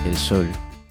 El sol,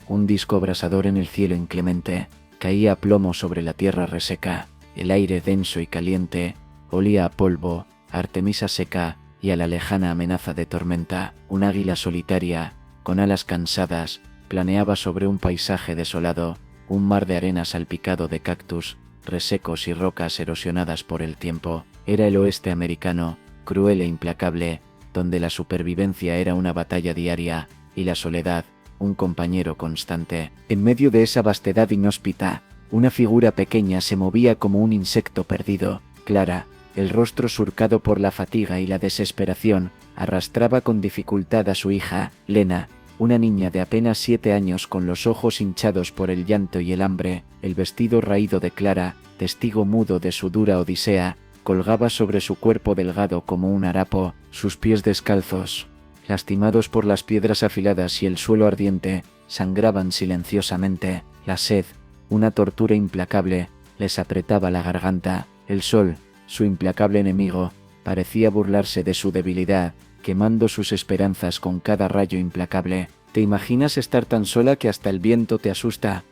un disco abrasador en el cielo inclemente, caía a plomo sobre la tierra reseca. El aire denso y caliente olía a polvo, a Artemisa seca y a la lejana amenaza de tormenta. Un águila solitaria, con alas cansadas, planeaba sobre un paisaje desolado, un mar de arena salpicado de cactus, resecos y rocas erosionadas por el tiempo. Era el oeste americano, cruel e implacable, donde la supervivencia era una batalla diaria, y la soledad, un compañero constante. En medio de esa vastedad inhóspita, una figura pequeña se movía como un insecto perdido. Clara, el rostro surcado por la fatiga y la desesperación, arrastraba con dificultad a su hija, Lena, una niña de apenas 7 años con los ojos hinchados por el llanto y el hambre. El vestido raído de Clara, testigo mudo de su dura odisea, colgaba sobre su cuerpo delgado como un harapo. Sus pies descalzos, lastimados por las piedras afiladas y el suelo ardiente, sangraban silenciosamente. La sed, una tortura implacable, les apretaba la garganta. El sol, su implacable enemigo, parecía burlarse de su debilidad, quemando sus esperanzas con cada rayo implacable. ¿Te imaginas estar tan sola que hasta el viento te asusta?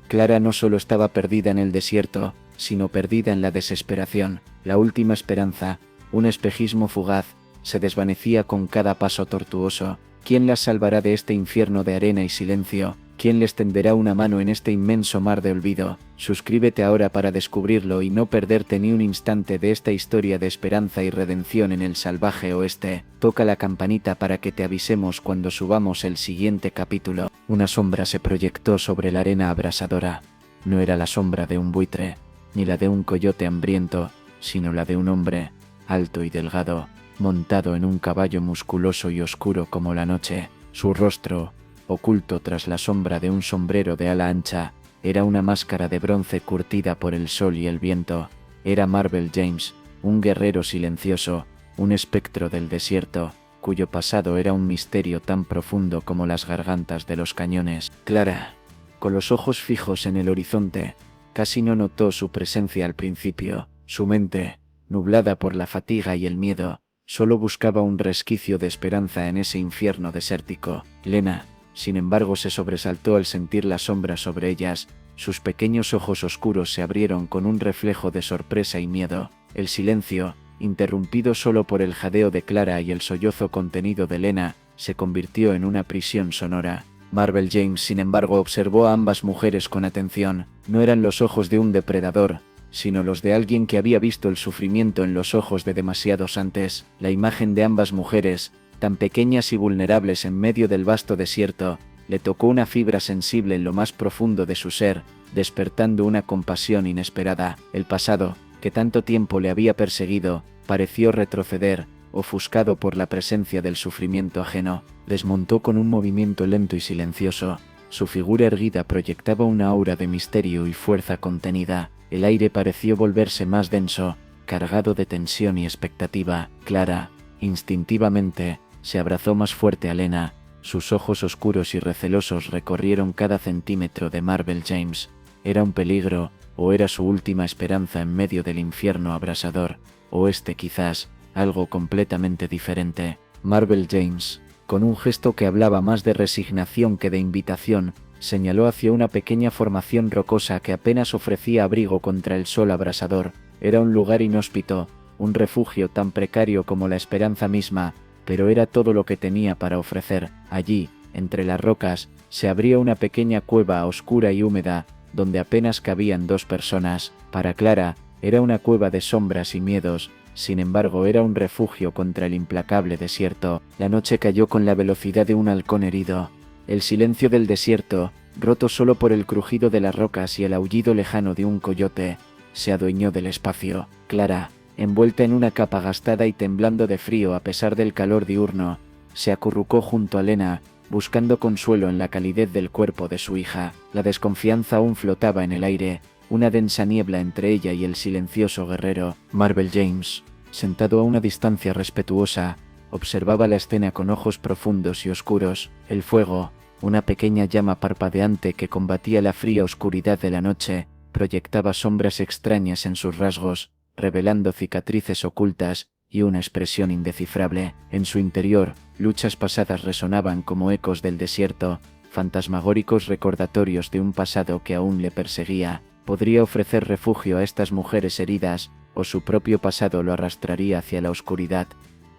Clara no solo estaba perdida en el desierto, sino perdida en la desesperación. La última esperanza, un espejismo fugaz, se desvanecía con cada paso tortuoso. ¿Quién las salvará de este infierno de arena y silencio? ¿Quién les tenderá una mano en este inmenso mar de olvido? Suscríbete ahora para descubrirlo y no perderte ni un instante de esta historia de esperanza y redención en el salvaje oeste. Toca la campanita para que te avisemos cuando subamos el siguiente capítulo. Una sombra se proyectó sobre la arena abrasadora. No era la sombra de un buitre, ni la de un coyote hambriento, sino la de un hombre, alto y delgado, montado en un caballo musculoso y oscuro como la noche. Su rostro, oculto tras la sombra de un sombrero de ala ancha, era una máscara de bronce curtida por el sol y el viento. Era Marvel James, un guerrero silencioso, un espectro del desierto, cuyo pasado era un misterio tan profundo como las gargantas de los cañones. Clara, con los ojos fijos en el horizonte, casi no notó su presencia al principio. Su mente, nublada por la fatiga y el miedo, solo buscaba un resquicio de esperanza en ese infierno desértico. Lena, sin embargo, se sobresaltó al sentir la sombra sobre ellas. Sus pequeños ojos oscuros se abrieron con un reflejo de sorpresa y miedo. El silencio, interrumpido solo por el jadeo de Clara y el sollozo contenido de Lena, se convirtió en una prisión sonora. Marvel James, sin embargo, observó a ambas mujeres con atención. No eran los ojos de un depredador, sino los de alguien que había visto el sufrimiento en los ojos de demasiados antes. La imagen de ambas mujeres, tan pequeñas y vulnerables en medio del vasto desierto, le tocó una fibra sensible en lo más profundo de su ser, despertando una compasión inesperada. El pasado, que tanto tiempo le había perseguido, pareció retroceder, ofuscado por la presencia del sufrimiento ajeno. Desmontó con un movimiento lento y silencioso. Su figura erguida proyectaba una aura de misterio y fuerza contenida. El aire pareció volverse más denso, cargado de tensión y expectativa. Clara, instintivamente, se abrazó más fuerte a Lena. Sus ojos oscuros y recelosos recorrieron cada centímetro de Marvel James. ¿Era un peligro, o era su última esperanza en medio del infierno abrasador? O quizás, algo completamente diferente. Marvel James, con un gesto que hablaba más de resignación que de invitación, señaló hacia una pequeña formación rocosa que apenas ofrecía abrigo contra el sol abrasador. Era un lugar inhóspito, un refugio tan precario como la esperanza misma, pero era todo lo que tenía para ofrecer. Allí, entre las rocas, se abría una pequeña cueva oscura y húmeda, donde apenas cabían 2 personas. Para Clara, era una cueva de sombras y miedos. Sin embargo, era un refugio contra el implacable desierto. La noche cayó con la velocidad de un halcón herido. El silencio del desierto, roto solo por el crujido de las rocas y el aullido lejano de un coyote, se adueñó del espacio. Clara, envuelta en una capa gastada y temblando de frío a pesar del calor diurno, se acurrucó junto a Lena, buscando consuelo en la calidez del cuerpo de su hija. La desconfianza aún flotaba en el aire, una densa niebla entre ella y el silencioso guerrero. Marvel James, sentado a una distancia respetuosa, observaba la escena con ojos profundos y oscuros. El fuego, una pequeña llama parpadeante que combatía la fría oscuridad de la noche, proyectaba sombras extrañas en sus rasgos, revelando cicatrices ocultas y una expresión indescifrable. En su interior, luchas pasadas resonaban como ecos del desierto, fantasmagóricos recordatorios de un pasado que aún le perseguía. Podría ofrecer refugio a estas mujeres heridas, o su propio pasado lo arrastraría hacia la oscuridad.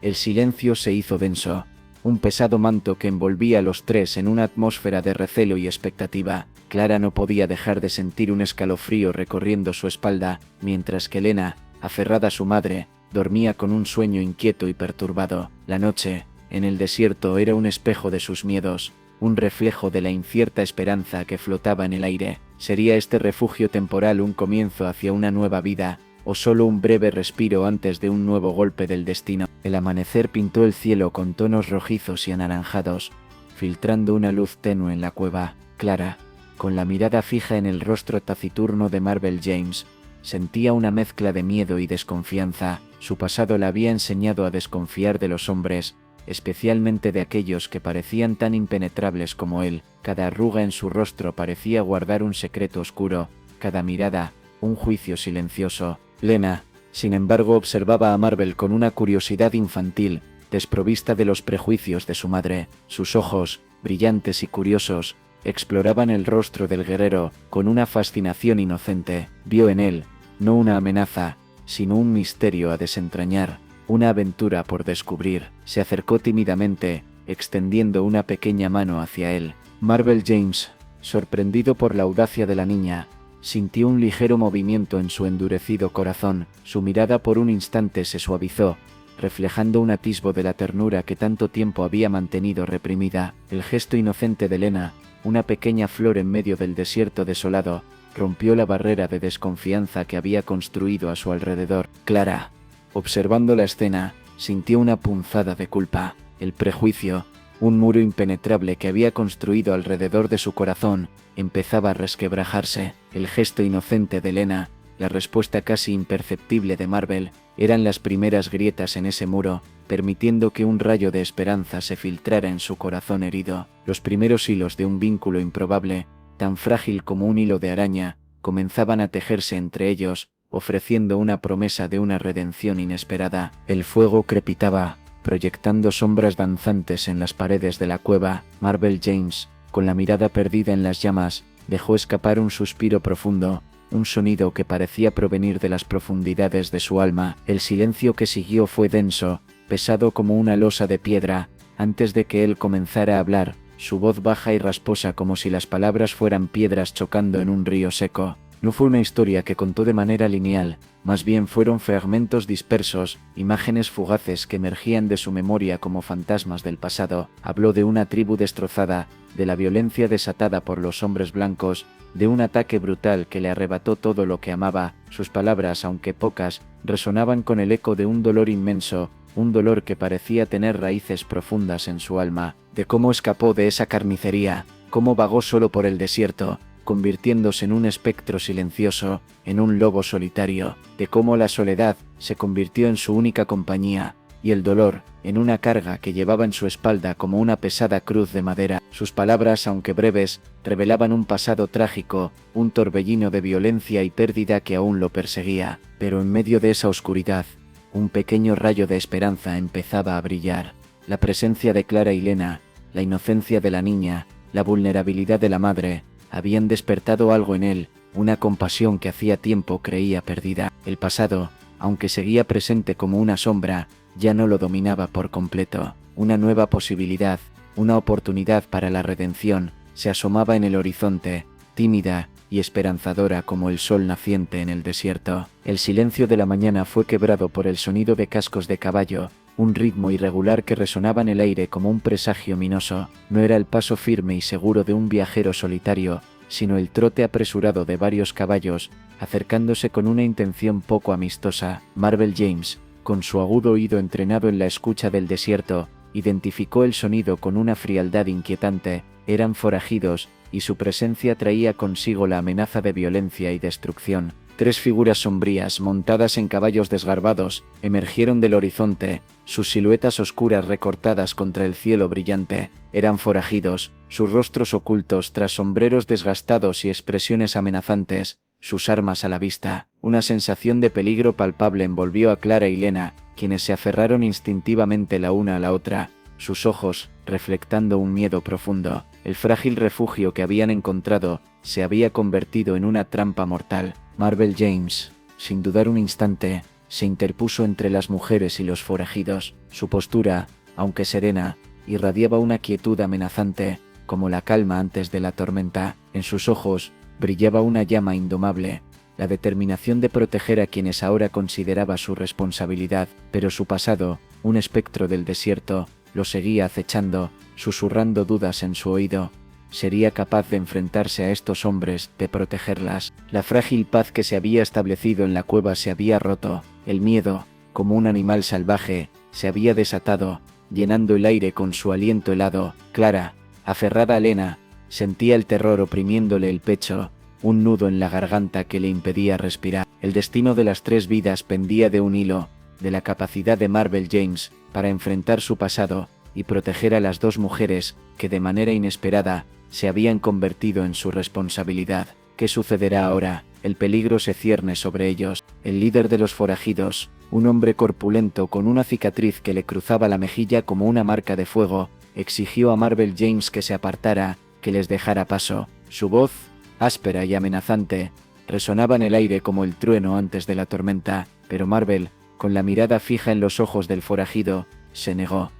El silencio se hizo denso, un pesado manto que envolvía a los tres en una atmósfera de recelo y expectativa. Clara no podía dejar de sentir un escalofrío recorriendo su espalda, mientras que Elena, aferrada a su madre, dormía con un sueño inquieto y perturbado. La noche, en el desierto, era un espejo de sus miedos, un reflejo de la incierta esperanza que flotaba en el aire. ¿Sería este refugio temporal un comienzo hacia una nueva vida, o solo un breve respiro antes de un nuevo golpe del destino? El amanecer pintó el cielo con tonos rojizos y anaranjados, filtrando una luz tenue en la cueva. Clara, con la mirada fija en el rostro taciturno de Marvel James, sentía una mezcla de miedo y desconfianza. Su pasado la había enseñado a desconfiar de los hombres, especialmente de aquellos que parecían tan impenetrables como él. Cada arruga en su rostro parecía guardar un secreto oscuro, cada mirada, un juicio silencioso. Lena, sin embargo, observaba a Marvel con una curiosidad infantil, desprovista de los prejuicios de su madre. Sus ojos, brillantes y curiosos, exploraban el rostro del guerrero con una fascinación inocente. Vio en él, no una amenaza, sino un misterio a desentrañar, una aventura por descubrir. Se acercó tímidamente, extendiendo una pequeña mano hacia él. Marvel James, sorprendido por la audacia de la niña, sintió un ligero movimiento en su endurecido corazón. Su mirada por un instante se suavizó, reflejando un atisbo de la ternura que tanto tiempo había mantenido reprimida. El gesto inocente de Lena, una pequeña flor en medio del desierto desolado, rompió la barrera de desconfianza que había construido a su alrededor. Clara, observando la escena, sintió una punzada de culpa. El prejuicio, un muro impenetrable que había construido alrededor de su corazón, empezaba a resquebrajarse. El gesto inocente de Lena, la respuesta casi imperceptible de Marvel, eran las primeras grietas en ese muro, permitiendo que un rayo de esperanza se filtrara en su corazón herido. Los primeros hilos de un vínculo improbable, tan frágil como un hilo de araña, comenzaban a tejerse entre ellos, ofreciendo una promesa de una redención inesperada. El fuego crepitaba, proyectando sombras danzantes en las paredes de la cueva. Marvel James, con la mirada perdida en las llamas, dejó escapar un suspiro profundo, un sonido que parecía provenir de las profundidades de su alma. El silencio que siguió fue denso, pesado como una losa de piedra. Antes de que él comenzara a hablar, su voz baja y rasposa como si las palabras fueran piedras chocando en un río seco. No fue una historia que contó de manera lineal, más bien fueron fragmentos dispersos, imágenes fugaces que emergían de su memoria como fantasmas del pasado. Habló de una tribu destrozada, de la violencia desatada por los hombres blancos, de un ataque brutal que le arrebató todo lo que amaba. Sus palabras, aunque pocas, resonaban con el eco de un dolor inmenso, un dolor que parecía tener raíces profundas en su alma, de cómo escapó de esa carnicería, cómo vagó solo por el desierto, convirtiéndose en un espectro silencioso, en un lobo solitario, de cómo la soledad se convirtió en su única compañía, y el dolor, en una carga que llevaba en su espalda como una pesada cruz de madera. Sus palabras, aunque breves, revelaban un pasado trágico, un torbellino de violencia y pérdida que aún lo perseguía. Pero en medio de esa oscuridad, un pequeño rayo de esperanza empezaba a brillar. La presencia de Clara y Lena, la inocencia de la niña, la vulnerabilidad de la madre, habían despertado algo en él, una compasión que hacía tiempo creía perdida. El pasado, aunque seguía presente como una sombra, ya no lo dominaba por completo. Una nueva posibilidad, una oportunidad para la redención, se asomaba en el horizonte, tímida y esperanzadora como el sol naciente en el desierto. El silencio de la mañana fue quebrado por el sonido de cascos de caballo, un ritmo irregular que resonaba en el aire como un presagio ominoso. No era el paso firme y seguro de un viajero solitario, sino el trote apresurado de varios caballos, acercándose con una intención poco amistosa. Marvel James, con su agudo oído entrenado en la escucha del desierto, identificó el sonido con una frialdad inquietante. Eran forajidos, y su presencia traía consigo la amenaza de violencia y destrucción. Tres figuras sombrías, montadas en caballos desgarbados, emergieron del horizonte, sus siluetas oscuras recortadas contra el cielo brillante. Eran forajidos, sus rostros ocultos tras sombreros desgastados y expresiones amenazantes, sus armas a la vista. Una sensación de peligro palpable envolvió a Clara y Lena, quienes se aferraron instintivamente la una a la otra, sus ojos reflectando un miedo profundo. El frágil refugio que habían encontrado se había convertido en una trampa mortal. Marvel James, sin dudar un instante, se interpuso entre las mujeres y los forajidos. Su postura, aunque serena, irradiaba una quietud amenazante, como la calma antes de la tormenta. En sus ojos brillaba una llama indomable, la determinación de proteger a quienes ahora consideraba su responsabilidad, pero su pasado, un espectro del desierto, lo seguía acechando, susurrando dudas en su oído. ¿Sería capaz de enfrentarse a estos hombres, de protegerlas? La frágil paz que se había establecido en la cueva se había roto. El miedo, como un animal salvaje, se había desatado, llenando el aire con su aliento helado. Clara, aferrada a Lena, sentía el terror oprimiéndole el pecho, un nudo en la garganta que le impedía respirar. El destino de las tres vidas pendía de un hilo, de la capacidad de Marvel James para enfrentar su pasado y proteger a las dos mujeres que de manera inesperada se habían convertido en su responsabilidad. ¿Qué sucederá ahora? El peligro se cierne sobre ellos. El líder de los forajidos, un hombre corpulento con una cicatriz que le cruzaba la mejilla como una marca de fuego, exigió a Marvel James que se apartara, que les dejara paso. Su voz, áspera y amenazante, resonaba en el aire como el trueno antes de la tormenta, pero Marvel, con la mirada fija en los ojos del forajido, se negó.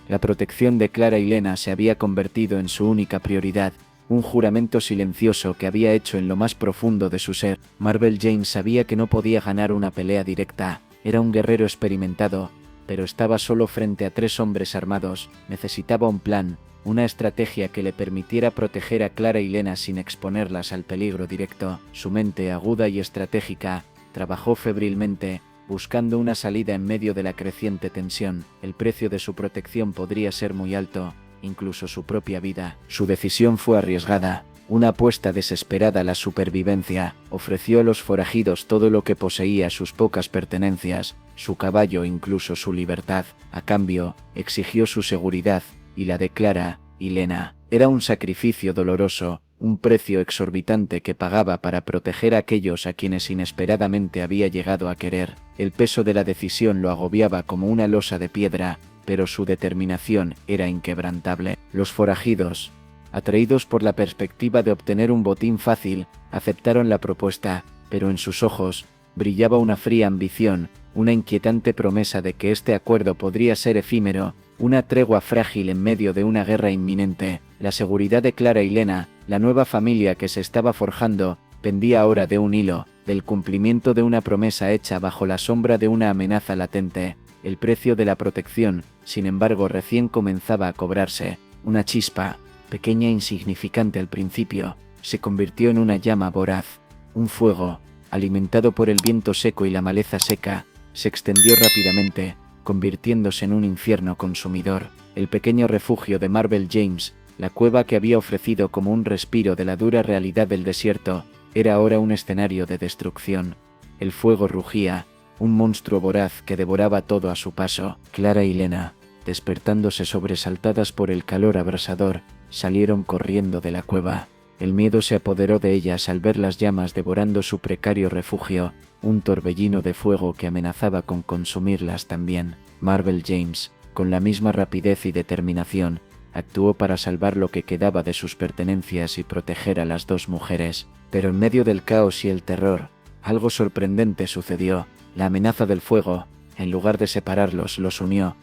La protección de Clara y Lena se había convertido en su única prioridad, un juramento silencioso que había hecho en lo más profundo de su ser. Marvel James sabía que no podía ganar una pelea directa, era un guerrero experimentado, pero estaba solo frente a tres hombres armados. Necesitaba un plan, una estrategia que le permitiera proteger a Clara y Lena sin exponerlas al peligro directo. Su mente aguda y estratégica trabajó febrilmente, buscando una salida en medio de la creciente tensión. El precio de su protección podría ser muy alto, incluso su propia vida. Su decisión fue arriesgada, una apuesta desesperada a la supervivencia. Ofreció a los forajidos todo lo que poseía, sus pocas pertenencias, su caballo, incluso su libertad. A cambio, exigió su seguridad, y la de Clara y Lena. Era un sacrificio doloroso, un precio exorbitante que pagaba para proteger a aquellos a quienes inesperadamente había llegado a querer. El peso de la decisión lo agobiaba como una losa de piedra, pero su determinación era inquebrantable. Los forajidos, atraídos por la perspectiva de obtener un botín fácil, aceptaron la propuesta, pero en sus ojos brillaba una fría ambición, una inquietante promesa de que este acuerdo podría ser efímero, una tregua frágil en medio de una guerra inminente. La seguridad de Clara y Lena, la nueva familia que se estaba forjando, pendía ahora de un hilo, del cumplimiento de una promesa hecha bajo la sombra de una amenaza latente. El precio de la protección, sin embargo, recién comenzaba a cobrarse. Una chispa, pequeña e insignificante al principio, se convirtió en una llama voraz. Un fuego, alimentado por el viento seco y la maleza seca, se extendió rápidamente, convirtiéndose en un infierno consumidor. El pequeño refugio de Marvel James, la cueva que había ofrecido como un respiro de la dura realidad del desierto, era ahora un escenario de destrucción. El fuego rugía, un monstruo voraz que devoraba todo a su paso. Clara y Lena, despertándose sobresaltadas por el calor abrasador, salieron corriendo de la cueva. El miedo se apoderó de ellas al ver las llamas devorando su precario refugio, un torbellino de fuego que amenazaba con consumirlas también. Marvel James, con la misma rapidez y determinación, actuó para salvar lo que quedaba de sus pertenencias y proteger a las dos mujeres. Pero en medio del caos y el terror, algo sorprendente sucedió. La amenaza del fuego, en lugar de separarlos, los unió.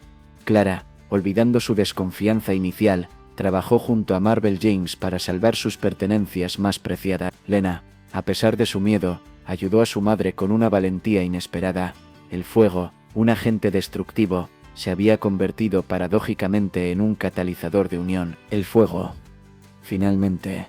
Clara, olvidando su desconfianza inicial, trabajó junto a Marvel James para salvar sus pertenencias más preciadas. Lena, a pesar de su miedo, ayudó a su madre con una valentía inesperada. El fuego, un agente destructivo, se había convertido paradójicamente en un catalizador de unión. El fuego, finalmente,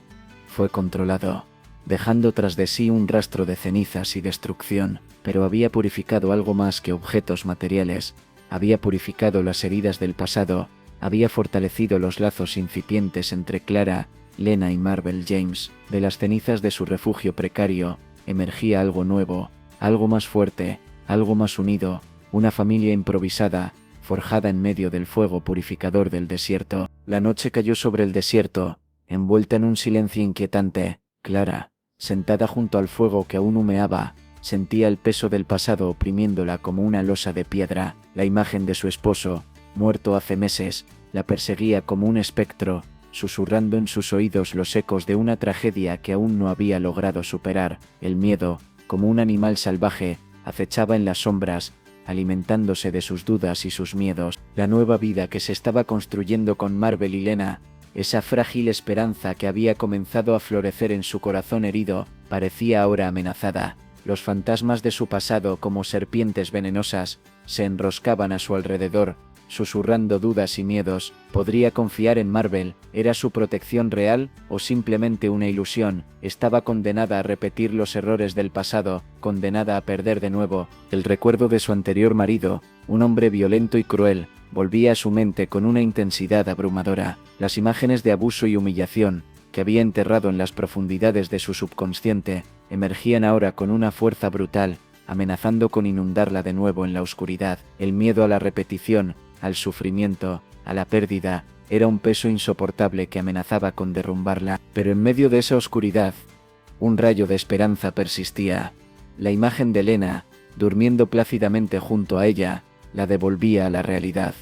fue controlado, dejando tras de sí un rastro de cenizas y destrucción, pero había purificado algo más que objetos materiales. Había purificado las heridas del pasado, había fortalecido los lazos incipientes entre Clara, Lena y Marvel James. De las cenizas de su refugio precario, emergía algo nuevo, algo más fuerte, algo más unido, una familia improvisada, forjada en medio del fuego purificador del desierto. La noche cayó sobre el desierto, envuelta en un silencio inquietante. Clara, sentada junto al fuego que aún humeaba, sentía el peso del pasado oprimiéndola como una losa de piedra. La imagen de su esposo, muerto hace meses, la perseguía como un espectro, susurrando en sus oídos los ecos de una tragedia que aún no había logrado superar. El miedo, como un animal salvaje, acechaba en las sombras, alimentándose de sus dudas y sus miedos. La nueva vida que se estaba construyendo con Marvel y Lena, esa frágil esperanza que había comenzado a florecer en su corazón herido, parecía ahora amenazada. Los fantasmas de su pasado, como serpientes venenosas, se enroscaban a su alrededor, susurrando dudas y miedos. ¿Podría confiar en Marvel? ¿Era su protección real o simplemente una ilusión? Estaba condenada a repetir los errores del pasado, condenada a perder de nuevo. El recuerdo de su anterior marido, un hombre violento y cruel, volvía a su mente con una intensidad abrumadora. Las imágenes de abuso y humillación, que había enterrado en las profundidades de su subconsciente, emergían ahora con una fuerza brutal, amenazando con inundarla de nuevo en la oscuridad. El miedo a la repetición, al sufrimiento, a la pérdida, era un peso insoportable que amenazaba con derrumbarla. Pero en medio de esa oscuridad, un rayo de esperanza persistía. La imagen de Lena, durmiendo plácidamente junto a ella, la devolvía a la realidad.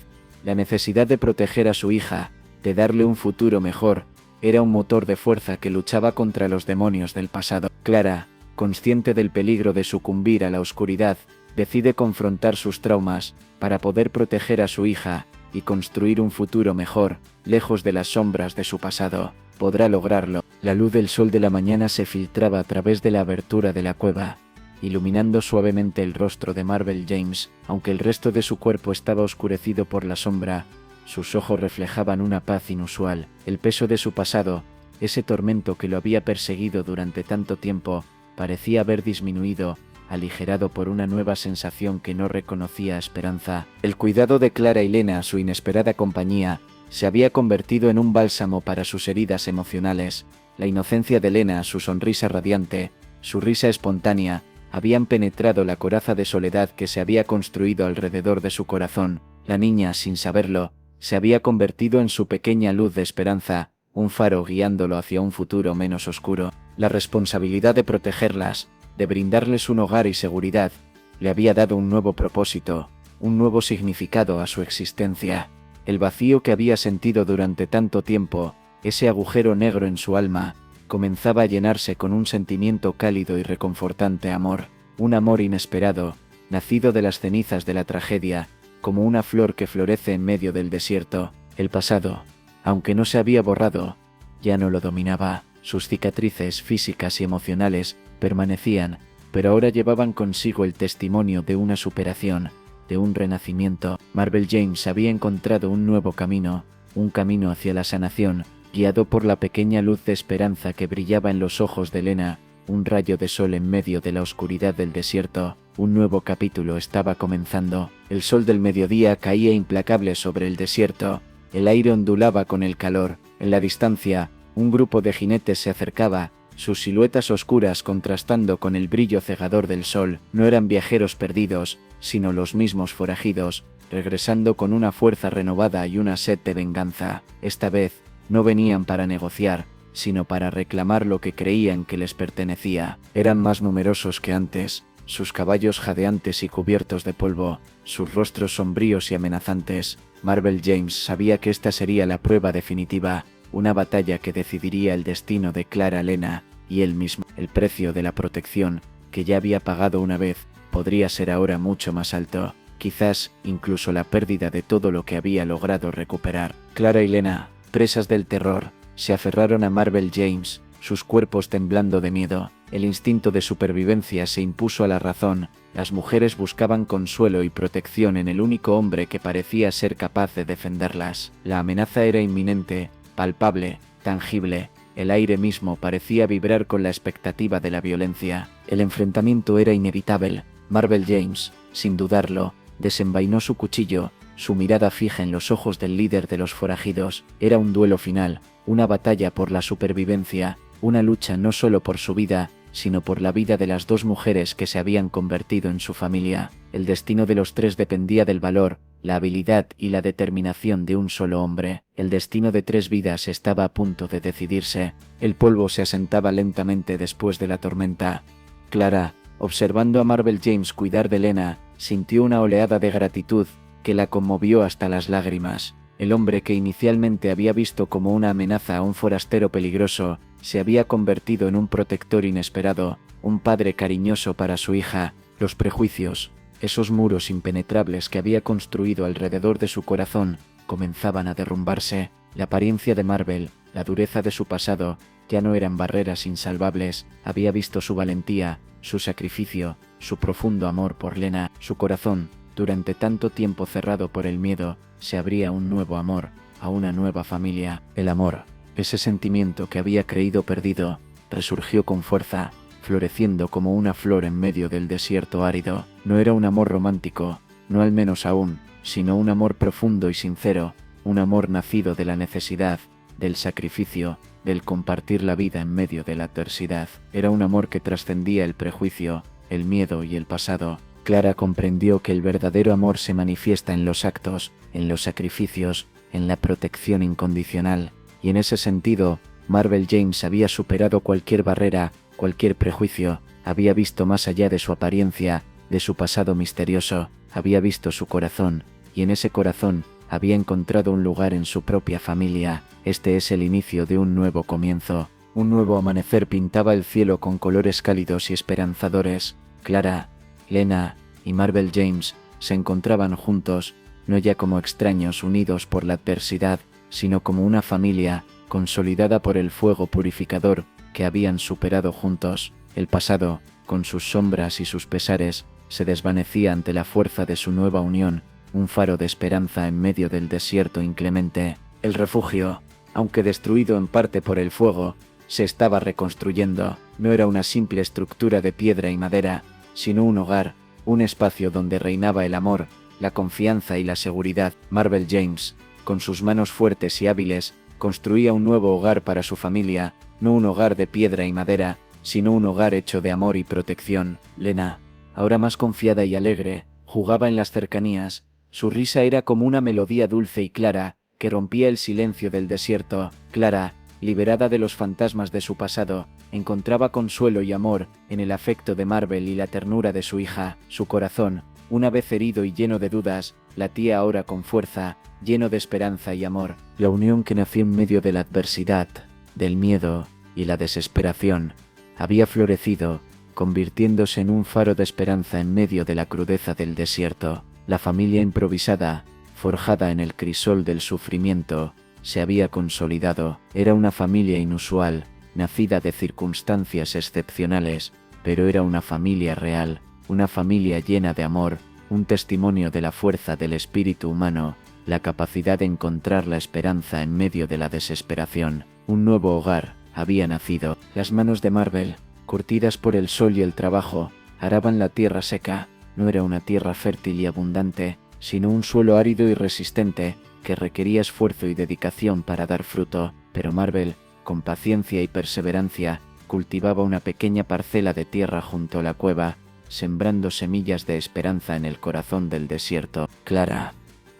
La necesidad de proteger a su hija, de darle un futuro mejor, era un motor de fuerza que luchaba contra los demonios del pasado. Clara, consciente del peligro de sucumbir a la oscuridad, decide confrontar sus traumas para poder proteger a su hija y construir un futuro mejor, lejos de las sombras de su pasado. Podrá lograrlo. La luz del sol de la mañana se filtraba a través de la abertura de la cueva, iluminando suavemente el rostro de Marvel James. Aunque el resto de su cuerpo estaba oscurecido por la sombra, sus ojos reflejaban una paz inusual. El peso de su pasado, ese tormento que lo había perseguido durante tanto tiempo, parecía haber disminuido, aligerado por una nueva sensación que no reconocía esperanza. El cuidado de Clara y Lena, su inesperada compañía, se había convertido en un bálsamo para sus heridas emocionales. La inocencia de Lena, su sonrisa radiante, su risa espontánea, habían penetrado la coraza de soledad que se había construido alrededor de su corazón. La niña, sin saberlo, se había convertido en su pequeña luz de esperanza, un faro guiándolo hacia un futuro menos oscuro. La responsabilidad de protegerlas, de brindarles un hogar y seguridad, le había dado un nuevo propósito, un nuevo significado a su existencia. El vacío que había sentido durante tanto tiempo, ese agujero negro en su alma, comenzaba a llenarse con un sentimiento cálido y reconfortante amor, un amor inesperado, nacido de las cenizas de la tragedia, como una flor que florece en medio del desierto. El pasado, aunque no se había borrado, ya no lo dominaba. Sus cicatrices físicas y emocionales permanecían, pero ahora llevaban consigo el testimonio de una superación, de un renacimiento. Marvel James había encontrado un nuevo camino, un camino hacia la sanación, guiado por la pequeña luz de esperanza que brillaba en los ojos de Lena, un rayo de sol en medio de la oscuridad del desierto. Un nuevo capítulo estaba comenzando. El sol del mediodía caía implacable sobre el desierto. El aire ondulaba con el calor. En la distancia, un grupo de jinetes se acercaba, sus siluetas oscuras contrastando con el brillo cegador del sol. No eran viajeros perdidos, sino los mismos forajidos, regresando con una fuerza renovada y una sed de venganza. Esta vez, no venían para negociar, sino para reclamar lo que creían que les pertenecía. Eran más numerosos que antes, sus caballos jadeantes y cubiertos de polvo, sus rostros sombríos y amenazantes. Marvel James sabía que esta sería la prueba definitiva, una batalla que decidiría el destino de Clara, Lena y él mismo. El precio de la protección, que ya había pagado una vez, podría ser ahora mucho más alto, quizás incluso la pérdida de todo lo que había logrado recuperar. Clara y Lena, presas del terror, se aferraron a Marvel James, sus cuerpos temblando de miedo. El instinto de supervivencia se impuso a la razón. Las mujeres buscaban consuelo y protección en el único hombre que parecía ser capaz de defenderlas. La amenaza era inminente, palpable, tangible. El aire mismo parecía vibrar con la expectativa de la violencia. El enfrentamiento era inevitable. Marvel James, sin dudarlo, desenvainó su cuchillo, su mirada fija en los ojos del líder de los forajidos. Era un duelo final, una batalla por la supervivencia, una lucha no solo por su vida, sino por la vida de las dos mujeres que se habían convertido en su familia. El destino de los tres dependía del valor, la habilidad y la determinación de un solo hombre. El destino de 3 vidas estaba a punto de decidirse. El polvo se asentaba lentamente después de la tormenta. Clara, observando a Marvel James cuidar de Lena, sintió una oleada de gratitud que la conmovió hasta las lágrimas. El hombre que inicialmente había visto como una amenaza a un forastero peligroso, se había convertido en un protector inesperado, un padre cariñoso para su hija. Los prejuicios, esos muros impenetrables que había construido alrededor de su corazón, comenzaban a derrumbarse. La apariencia de Marvel, la dureza de su pasado, ya no eran barreras insalvables. Había visto su valentía, su sacrificio, su profundo amor por Lena. Su corazón, durante tanto tiempo cerrado por el miedo, se abría a un nuevo amor, a una nueva familia. El amor, ese sentimiento que había creído perdido, resurgió con fuerza, floreciendo como una flor en medio del desierto árido. No era un amor romántico, no al menos aún, sino un amor profundo y sincero, un amor nacido de la necesidad, del sacrificio, del compartir la vida en medio de la adversidad. Era un amor que trascendía el prejuicio, el miedo y el pasado. Clara comprendió que el verdadero amor se manifiesta en los actos, en los sacrificios, en la protección incondicional, y en ese sentido, Marvel James había superado cualquier barrera, cualquier prejuicio, había visto más allá de su apariencia, de su pasado misterioso, había visto su corazón, y en ese corazón, había encontrado un lugar en su propia familia. Este es el inicio de un nuevo comienzo. Un nuevo amanecer pintaba el cielo con colores cálidos y esperanzadores. Clara, Lena y Marvel James se encontraban juntos, no ya como extraños unidos por la adversidad, sino como una familia, consolidada por el fuego purificador que habían superado juntos. El pasado, con sus sombras y sus pesares, se desvanecía ante la fuerza de su nueva unión, un faro de esperanza en medio del desierto inclemente. El refugio, aunque destruido en parte por el fuego, se estaba reconstruyendo. No era una simple estructura de piedra y madera, sino un hogar, un espacio donde reinaba el amor, la confianza y la seguridad. Marvel James, con sus manos fuertes y hábiles, construía un nuevo hogar para su familia, no un hogar de piedra y madera, sino un hogar hecho de amor y protección. Lena, ahora más confiada y alegre, jugaba en las cercanías. Su risa era como una melodía dulce y clara, que rompía el silencio del desierto. Clara, liberada de los fantasmas de su pasado, encontraba consuelo y amor en el afecto de Marvel y la ternura de su hija. Su corazón, una vez herido y lleno de dudas, latía ahora con fuerza, lleno de esperanza y amor. La unión que nació en medio de la adversidad, del miedo y la desesperación, había florecido, convirtiéndose en un faro de esperanza en medio de la crudeza del desierto. La familia improvisada, forjada en el crisol del sufrimiento, se había consolidado. Era una familia inusual, nacida de circunstancias excepcionales, pero era una familia real, una familia llena de amor, un testimonio de la fuerza del espíritu humano, la capacidad de encontrar la esperanza en medio de la desesperación. Un nuevo hogar había nacido. Las manos de Marvel, curtidas por el sol y el trabajo, araban la tierra seca. No era una tierra fértil y abundante, sino un suelo árido y resistente, que requería esfuerzo y dedicación para dar fruto. Pero Marvel, con paciencia y perseverancia, cultivaba una pequeña parcela de tierra junto a la cueva, sembrando semillas de esperanza en el corazón del desierto. Clara,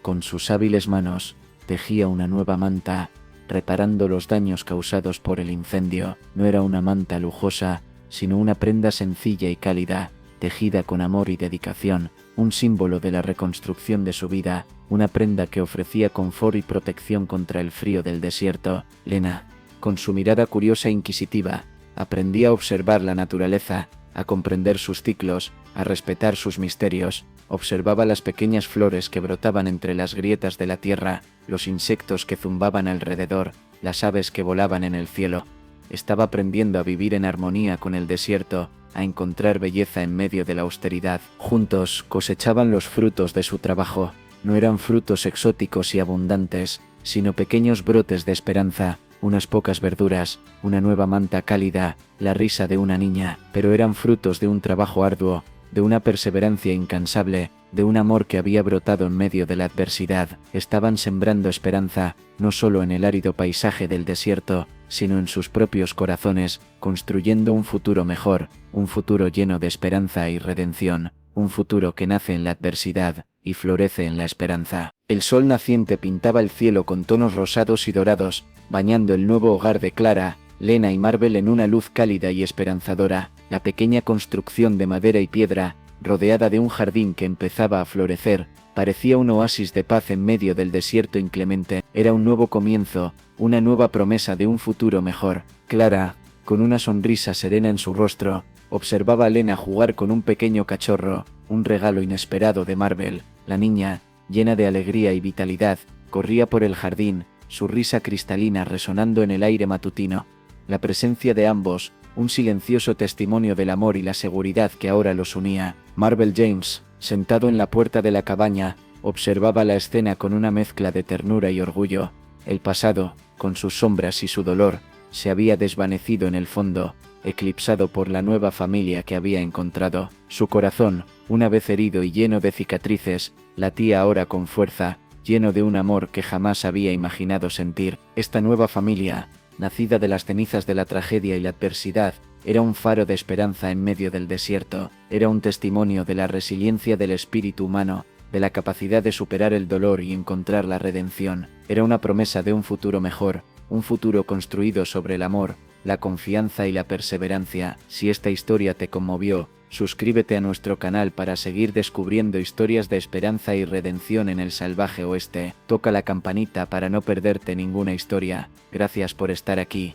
con sus hábiles manos, tejía una nueva manta, reparando los daños causados por el incendio. No era una manta lujosa, sino una prenda sencilla y cálida, tejida con amor y dedicación, un símbolo de la reconstrucción de su vida, una prenda que ofrecía confort y protección contra el frío del desierto. Lena, con su mirada curiosa e inquisitiva, aprendía a observar la naturaleza, a comprender sus ciclos, a respetar sus misterios. Observaba las pequeñas flores que brotaban entre las grietas de la tierra, los insectos que zumbaban alrededor, las aves que volaban en el cielo. Estaba aprendiendo a vivir en armonía con el desierto, a encontrar belleza en medio de la austeridad. Juntos cosechaban los frutos de su trabajo. No eran frutos exóticos y abundantes, sino pequeños brotes de esperanza, unas pocas verduras, una nueva manta cálida, la risa de una niña, pero eran frutos de un trabajo arduo, de una perseverancia incansable, de un amor que había brotado en medio de la adversidad. Estaban sembrando esperanza, no solo en el árido paisaje del desierto, sino en sus propios corazones, construyendo un futuro mejor, un futuro lleno de esperanza y redención, un futuro que nace en la adversidad y florece en la esperanza. El sol naciente pintaba el cielo con tonos rosados y dorados, bañando el nuevo hogar de Clara, Lena y Marvel en una luz cálida y esperanzadora. La pequeña construcción de madera y piedra, rodeada de un jardín que empezaba a florecer, parecía un oasis de paz en medio del desierto inclemente. Era un nuevo comienzo, una nueva promesa de un futuro mejor. Clara, con una sonrisa serena en su rostro, observaba a Lena jugar con un pequeño cachorro, un regalo inesperado de Marvel. La niña, llena de alegría y vitalidad, corría por el jardín, su risa cristalina resonando en el aire matutino. La presencia de ambos, un silencioso testimonio del amor y la seguridad que ahora los unía. Marvel James, sentado en la puerta de la cabaña, observaba la escena con una mezcla de ternura y orgullo. El pasado, con sus sombras y su dolor, se había desvanecido en el fondo, eclipsado por la nueva familia que había encontrado. Su corazón, una vez herido y lleno de cicatrices, latía ahora con fuerza, lleno de un amor que jamás había imaginado sentir. Esta nueva familia, nacida de las cenizas de la tragedia y la adversidad, era un faro de esperanza en medio del desierto, era un testimonio de la resiliencia del espíritu humano, de la capacidad de superar el dolor y encontrar la redención, era una promesa de un futuro mejor, un futuro construido sobre el amor, la confianza y la perseverancia. Si esta historia te conmovió, suscríbete a nuestro canal para seguir descubriendo historias de esperanza y redención en el salvaje oeste. Toca la campanita para no perderte ninguna historia. Gracias por estar aquí.